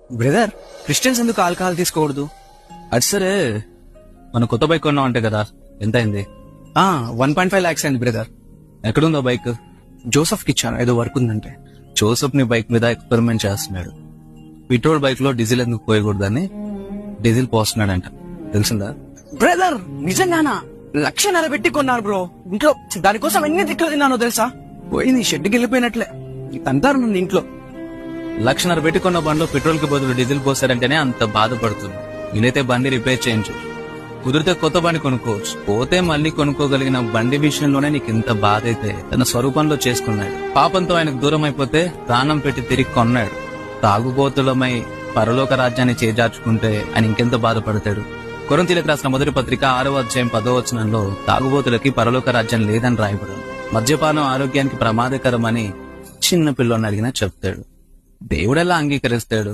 Brother, Christians ఎందుకు alcohol తీసుకోకూడదు? అది సరే, మన కొత్త బైక్ కొన్నాం అంటే కదా, ఎంత అయింది? 1.5 lakhs అయింది బ్రదర్. ఎక్కడుందో బైక్? జోసఫ్ కి ఇచ్చాను, ఏదో వర్క్ ఉందంటే. జోసఫ్ ని బైక్ మీద ఎక్స్పెరిమెంట్ చేస్తున్నాడు. పెట్రోల్ బైక్ లో డీజిల్ ఎందుకు పోయకూడదని డీజిల్ పోస్తున్నాడంట, తెలిసిందా? బ్రదర్ నిజంగానా? 1,00,000 పెట్టి కొన్నాను బ్రో. ఇంట్లో దానికోసం ఎన్ని తిట్లు తిన్నానో తెలుసా? పోయింది, షెడ్కి వెళ్ళిపోయినట్లే. తంటారు నన్ను ఇంట్లో. 1,00,000 పెట్టి కొన్న బండిలో పెట్రోల్ కి బదులు డీజిల్ పోసారంటేనే అంత బాధపడుతుంది. నేనైతే బండి రిపేర్ చేయించు, కుదిరితే కొత్త బండి కొనుక్కోవచ్చు. పోతే మళ్ళీ కొనుక్కోగలిగిన బండి విషయంలోనే నీకు ఇంత బాధ అయితే తన స్వరూపంలో చేసుకున్నాడు. పాపంతో ఆయనకు దూరం అయిపోతే ప్రాణం పెట్టి తిరిగి కొన్నాడు. తాగుబోతులమై పరలోక రాజ్యాన్ని చేజార్చుకుంటే ఆయన ఇంకెంత బాధపడతాడు. కొరింథీయులకు రాసిన మొదటి పత్రిక 6వ అధ్యాయం 10వ వచనంలో తాగుబోతులకి పరలోక రాజ్యం లేదని రాయబడింది. మద్యపానం ఆరోగ్యానికి ప్రమాదకరమని చిన్న పిల్లని అడిగినా చెప్తాడు. దేవుడెలా అంగీకరిస్తాడు?